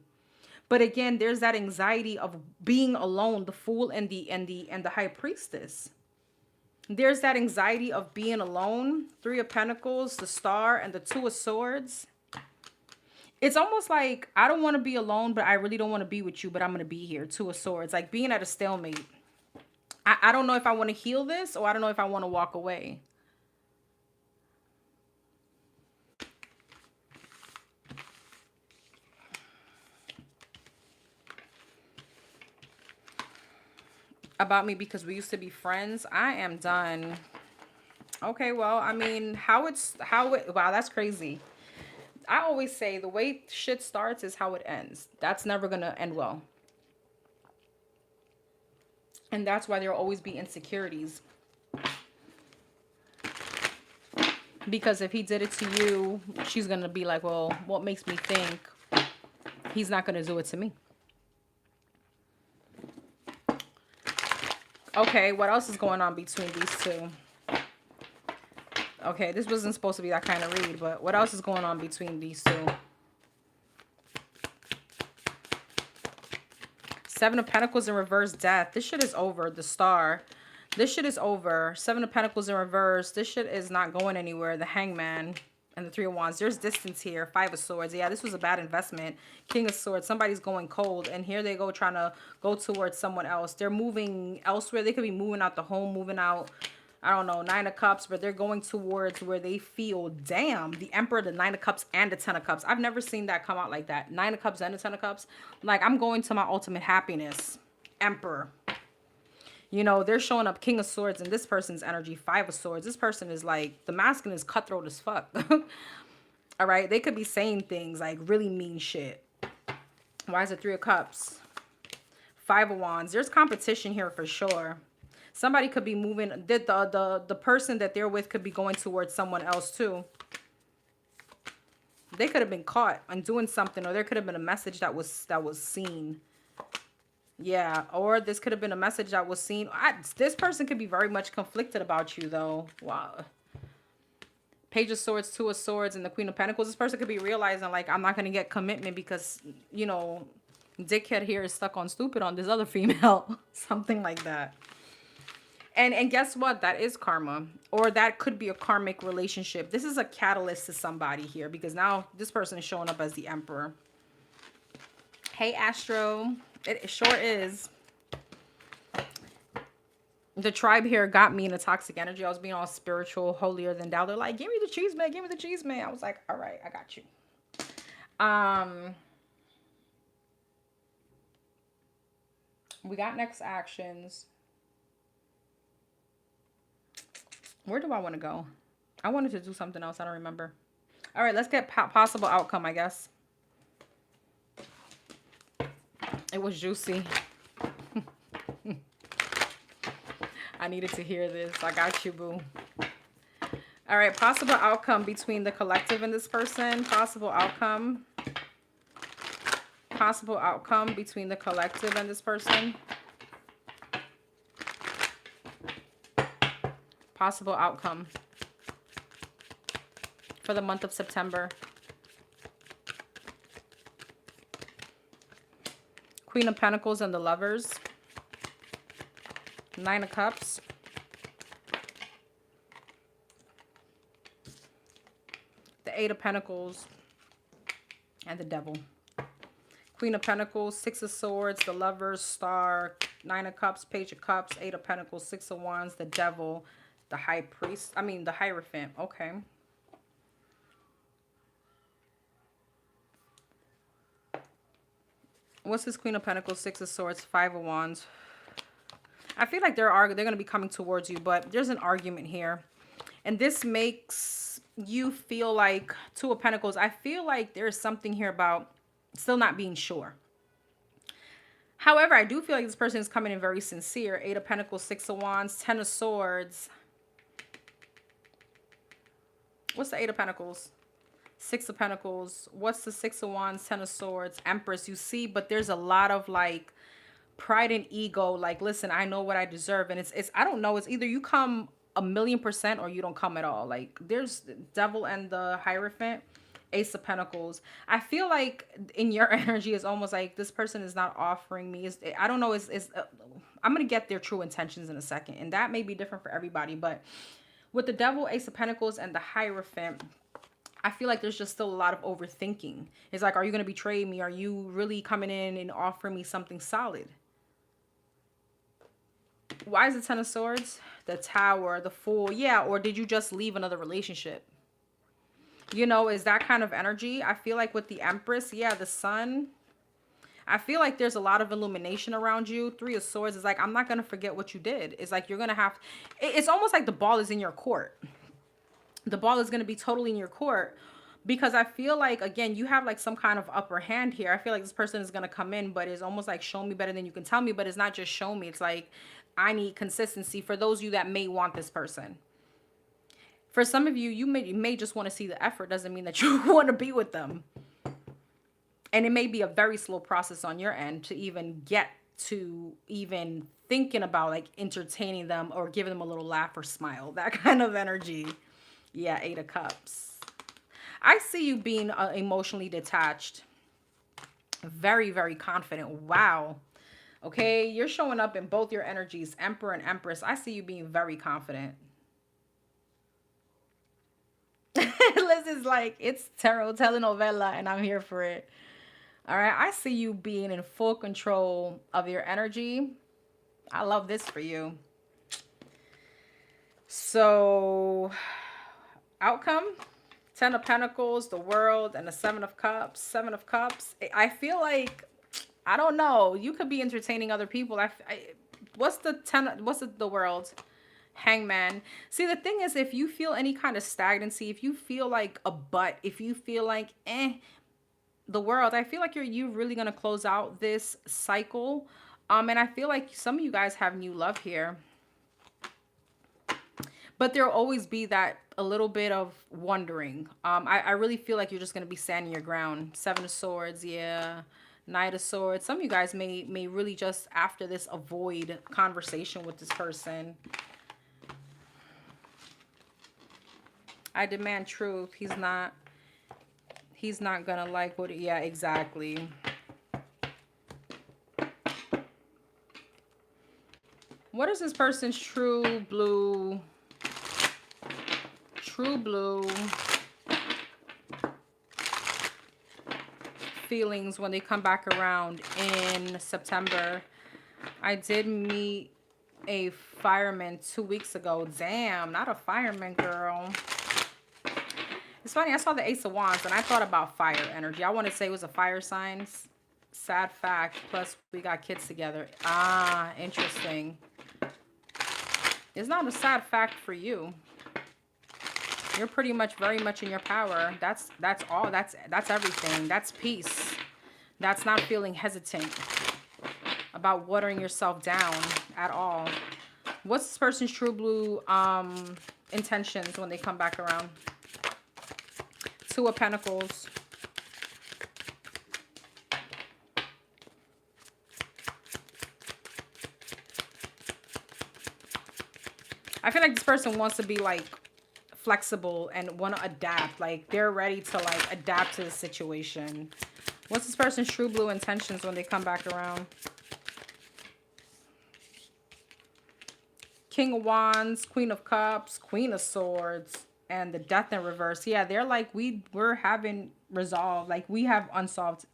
[SPEAKER 1] But again, there's that anxiety of being alone, the Fool and the High Priestess. There's that anxiety of being alone. Three of Pentacles, the Star, and the Two of Swords. It's almost like, I don't want to be alone, but I really don't want to be with you, but I'm going to be here. Two of Swords. Like being at a stalemate. I don't know if I want to heal this, or I don't know if I want to walk away. About me because we used to be friends. I am done. Okay, well, I mean, wow, that's crazy. I always say the way shit starts is how it ends. That's never gonna end well. And that's why there'll always be insecurities. Because if he did it to you, she's gonna be like, well, what makes me think he's not gonna do it to me? Okay, what else is going on between these two? Okay, this wasn't supposed to be that kind of read, but what else is going on between these two? Seven of Pentacles in reverse, Death. This shit is over. The Star. This shit is over. Seven of Pentacles in reverse. This shit is not going anywhere. The Hangman and the Three of Wands. There's distance here. Five of Swords. Yeah, this was a bad investment. King of Swords. Somebody's going cold, and here they go trying to go towards someone else. They're moving elsewhere. They could be moving out the home, moving out, I don't know, Nine of Cups, but they're going towards where they feel, damn, the Emperor, the Nine of Cups, and the Ten of Cups. I've never seen that come out like that. Nine of Cups and the Ten of Cups. Like, I'm going to my ultimate happiness. Emperor. You know, they're showing up King of Swords in this person's energy. Five of Swords. This person is like, the masculine is cutthroat as fuck. All right? They could be saying things like really mean shit. Why is it Three of Cups? Five of Wands. There's competition here for sure. Somebody could be moving. The person that they're with could be going towards someone else too. They could have been caught on doing something, or there could have been a message that was seen. Yeah, or this could have been a message that was seen. This person could be very much conflicted about you though. Wow. Page of Swords, Two of Swords, and the Queen of Pentacles. This person could be realizing like, I'm not going to get commitment because, you know, dickhead here is stuck on stupid on this other female. Something like that. And guess what? That is karma. Or that could be a karmic relationship. This is a catalyst to somebody here, because now this person is showing up as the Emperor. Hey, Astro. It sure is. The tribe here got me in a toxic energy. I was being all spiritual, holier than thou. They're like, give me the cheese, man. Give me the cheese, man. I was like, all right, I got you. We got next actions. Where do I want to go? I wanted to do something else. I don't remember. All right, let's get possible outcome, I guess. It was juicy. I needed to hear this. I got you, boo. All right, possible outcome between the collective and this person. Possible outcome. Possible outcome between the collective and this person. Possible outcome for the month of September. Queen of Pentacles and the Lovers. Nine of Cups. The Eight of Pentacles and the Devil. Queen of Pentacles, Six of Swords, the Lovers, Star, Nine of Cups, Page of Cups, Eight of Pentacles, Six of Wands, the Devil, the High Priest. I mean, the Hierophant. Okay. What's this Queen of Pentacles, Six of Swords, Five of Wands? I feel like they're going to be coming towards you, but there's an argument here. And this makes you feel like, Two of Pentacles, I feel like there's something here about still not being sure. However, I do feel like this person is coming in very sincere. Eight of Pentacles, Six of Wands, Ten of Swords. What's the Eight of Pentacles? Six of Pentacles. What's the Six of Wands, Ten of Swords, Empress? You see, but there's a lot of like pride and ego. Like, listen, I know what I deserve. And it's I don't know. It's either you come 1,000,000% or you don't come at all. Like, there's the Devil and the Hierophant. Ace of Pentacles. I feel like in your energy is almost like this person is not offering me. I don't know. I'm going to get their true intentions in a second. And that may be different for everybody. But with the Devil, Ace of Pentacles, and the Hierophant, I feel like there's just still a lot of overthinking. It's like, are you going to betray me? Are you really coming in and offering me something solid? Why is the Ten of Swords? The Tower, the Fool. Yeah, or did you just leave another relationship? You know, is that kind of energy? I feel like with the Empress, yeah, the Sun. I feel like there's a lot of illumination around you. Three of Swords is like, I'm not going to forget what you did. It's like you're going to have... It's almost like the ball is in your court. The ball is going to be totally in your court. Because I feel like, again, you have like some kind of upper hand here. I feel like this person is going to come in, but it's almost like show me better than you can tell me. But it's not just show me. It's like, I need consistency for those of you that may want this person. For some of you, you may just want to see the effort. Doesn't mean that you want to be with them. And it may be a very slow process on your end to even get to even thinking about like entertaining them or giving them a little laugh or smile. That kind of energy. Yeah, Eight of Cups. I see you being emotionally detached. Very, very confident. Wow. Okay, you're showing up in both your energies, Emperor and Empress. I see you being very confident. Liz is like, it's tarot telenovela and I'm here for it. All right, I see you being in full control of your energy. I love this for you. So, outcome, Ten of Pentacles, the World, and the Seven of Cups. Seven of Cups. I feel like, I don't know, you could be entertaining other people. What's the World? Hangman. See, the thing is, if you feel any kind of stagnancy, if you feel like a butt, if you feel like the World, I feel like you're really gonna close out this cycle. And I feel like some of you guys have new love here, but there'll always be that a little bit of wondering. I really feel like you're just gonna be standing your ground. Seven of Swords, yeah. Knight of Swords. Some of you guys may really just after this avoid conversation with this person. I demand truth. He's not gonna like what, yeah, exactly. What is this person's true blue feelings when they come back around in September? I did meet a fireman 2 weeks ago. Damn, not a fireman, girl. It's funny, I saw the Ace of Wands and I thought about fire energy. I want to say it was a fire sign. Sad fact. Plus, we got kids together. Ah, interesting. It's not a sad fact for you. You're pretty much very much in your power. That's all. That's everything. That's peace. That's not feeling hesitant about watering yourself down at all. What's this person's true blue intentions when they come back around? Two of Pentacles. I feel like this person wants to be like flexible and want to adapt. Like they're ready to like adapt to the situation. What's this person's true blue intentions when they come back around? King of Wands, Queen of Cups, Queen of Swords, and the Death in reverse. Yeah, they're like, we're having resolved. Like we have unsolved.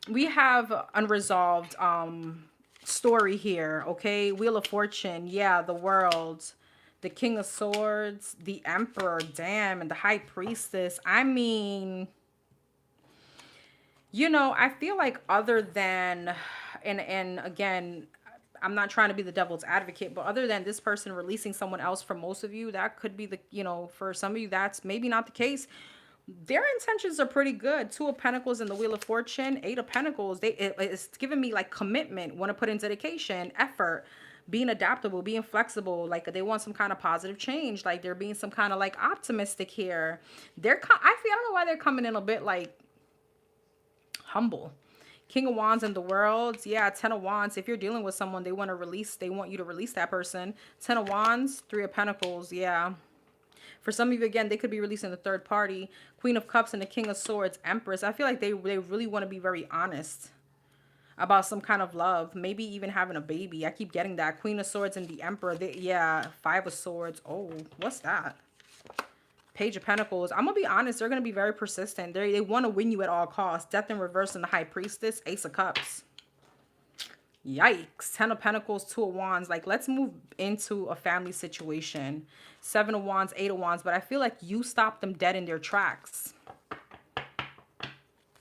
[SPEAKER 1] We have unresolved story here. Okay, Wheel of Fortune. Yeah, the World, the King of Swords, the Emperor. Damn, and the High Priestess. I mean, I feel like other than, and again, I'm not trying to be the devil's advocate, but other than this person releasing someone else, for most of you, that could be for some of you, that's maybe not the case. Their intentions are pretty good. Two of Pentacles and the Wheel of Fortune, Eight of Pentacles. It's giving me like commitment, want to put in dedication, effort, being adaptable, being flexible. Like they want some kind of positive change. Like they're being some kind of like optimistic here. I don't know why they're coming in a bit like humble. King of Wands in the World. Yeah, Ten of Wands. If you're dealing with someone, they want you to release that person. Ten of Wands, Three of Pentacles. Yeah. For some of you, again, they could be releasing the third party. Queen of Cups and the King of Swords, Empress. I feel like they really want to be very honest about some kind of love. Maybe even having a baby. I keep getting that. Queen of Swords and the Emperor. Yeah, Five of Swords. Oh, what's that? Page of Pentacles. I'm going to be honest. They're going to be very persistent. They want to win you at all costs. Death in Reverse and the High Priestess. Ace of Cups. Yikes. Ten of Pentacles, Two of Wands. Like, let's move into a family situation. Seven of Wands, Eight of Wands. But I feel like you stopped them dead in their tracks.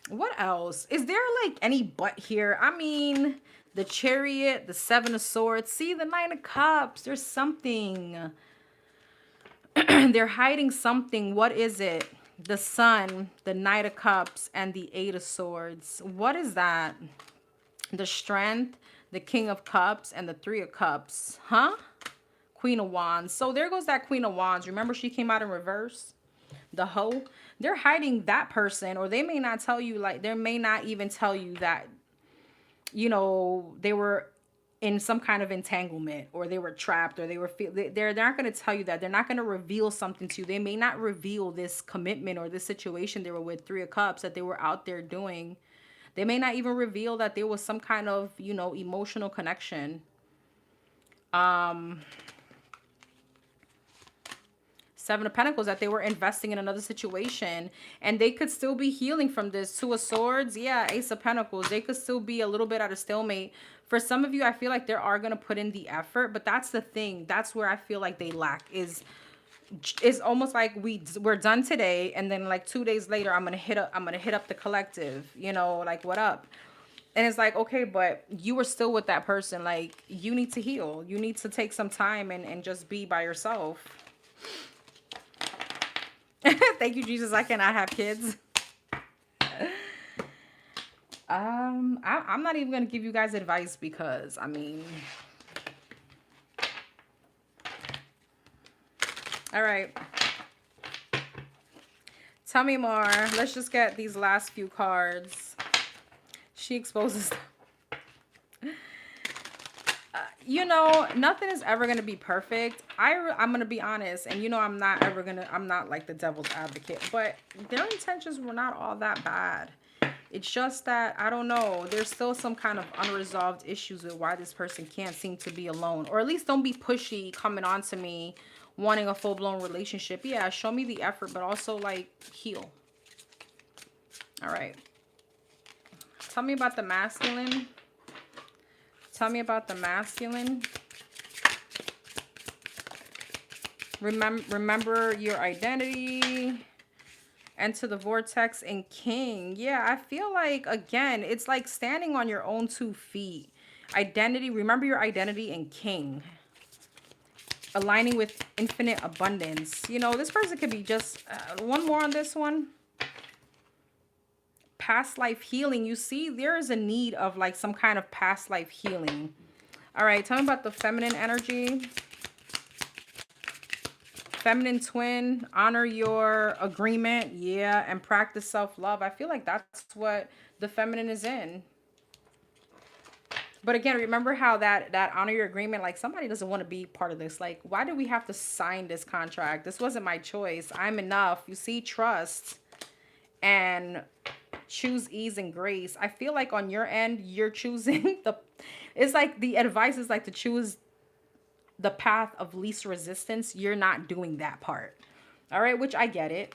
[SPEAKER 1] What else? Is there, like, any but here? I mean, the Chariot, the Seven of Swords. See, the Nine of Cups. There's something. They're hiding something. What is it? The Sun, the Knight of Cups, and the Eight of Swords. What is that? The Strength, the King of Cups, and the Three of Cups. Huh? Queen of Wands. So there goes that Queen of Wands. Remember she came out in reverse? The hoe. They're hiding that person, or they may not tell you, like, they may not even tell you that, they were in some kind of entanglement, or they were trapped, or they're not going to tell you that. They're not going to reveal something to you. They may not reveal this commitment or this situation they were with, Three of Cups, that they were out there doing. They may not even reveal that there was some kind of, emotional connection. Seven of Pentacles, that they were investing in another situation, and they could still be healing from this. Two of Swords, yeah, Ace of Pentacles. They could still be a little bit at a stalemate. For some of you, I feel like they are going to put in the effort, but that's the thing. That's where I feel like they lack is it's almost like we're done today, and then like 2 days later I'm gonna hit up the collective, like, what up? And it's like, okay, but you were still with that person. Like, you need to heal. You need to take some time and just be by yourself. Thank you, Jesus. I cannot have kids. I'm not even gonna give you guys advice, because I mean, all right, tell me more. Let's just get these last few cards. She exposes nothing is ever going to be perfect. I'm going to be honest, and I'm not like the devil's advocate, but their intentions were not all that bad. It's just that, I don't know, there's still some kind of unresolved issues with why this person can't seem to be alone, or at least don't be pushy coming on to me wanting a full-blown relationship. Yeah, show me the effort, but also, like, heal. All right. Tell me about the masculine. Tell me about the masculine. Remember your identity. Enter the vortex and King. Yeah, I feel like, again, it's like standing on your own 2 feet. Identity. Remember your identity and King. Aligning with infinite abundance. This person could be just... one more on this one. Past life healing. You see, there is a need of like some kind of past life healing. All right, tell me about the feminine energy. Feminine twin, honor your agreement. Yeah, and practice self-love. I feel like that's what the feminine is in. But again, remember how that honor your agreement, like, somebody doesn't want to be part of this. Like, why do we have to sign this contract? This wasn't my choice. I'm enough. You see, trust and choose ease and grace. I feel like on your end, you're choosing it's like the advice is like to choose the path of least resistance. You're not doing that part. All right, which I get it.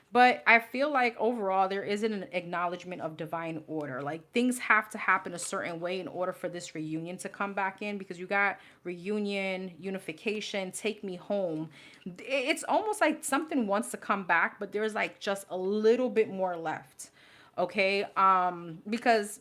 [SPEAKER 1] But I feel like overall there isn't an acknowledgement of divine order. Like, things have to happen a certain way in order for this reunion to come back in, because you got reunion, unification, take me home. It's almost like something wants to come back, but there's like just a little bit more left. Okay, because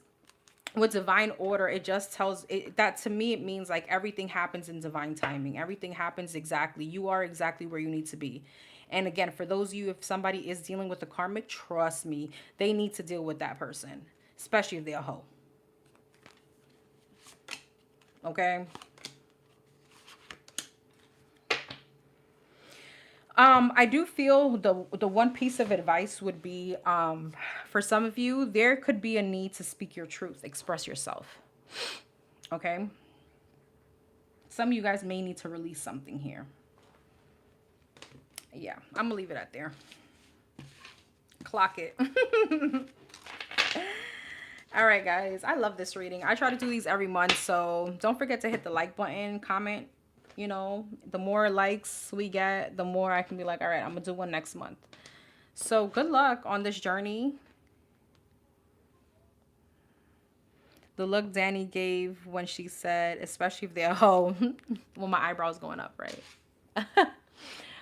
[SPEAKER 1] with divine order, it just tells it that to me it means like everything happens in divine timing. Everything happens exactly. You are exactly where you need to be. And again, for those of you, if somebody is dealing with the karmic, trust me, they need to deal with that person, especially if they're a hoe. Okay. I do feel the one piece of advice would be, for some of you, there could be a need to speak your truth, express yourself. Okay. Some of you guys may need to release something here. Yeah, I'm gonna leave it at there. Clock it. All right, guys. I love this reading. I try to do these every month, so don't forget to hit the like button, comment. You know, the more likes we get, the more I can be like, all right, I'm gonna do one next month. So good luck on this journey. The look Danny gave when she said, especially if they're home. Well, my eyebrows going up, right?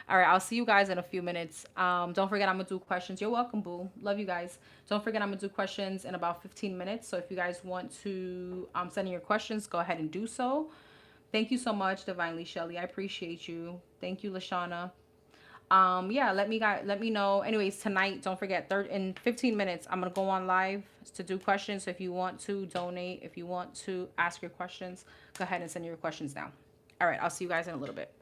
[SPEAKER 1] All right, I'll see you guys in a few minutes. Don't forget, I'm going to do questions. You're welcome, boo. Love you guys. Don't forget, I'm going to do questions in about 15 minutes. So if you guys want to send in your questions, go ahead and do so. Thank you so much, Divinely Shelly. I appreciate you. Thank you, Lashana. Yeah, let me know. Anyways, tonight, don't forget, in 15 minutes, I'm going to go on live to do questions. So if you want to donate, if you want to ask your questions, go ahead and send your questions now. All right, I'll see you guys in a little bit.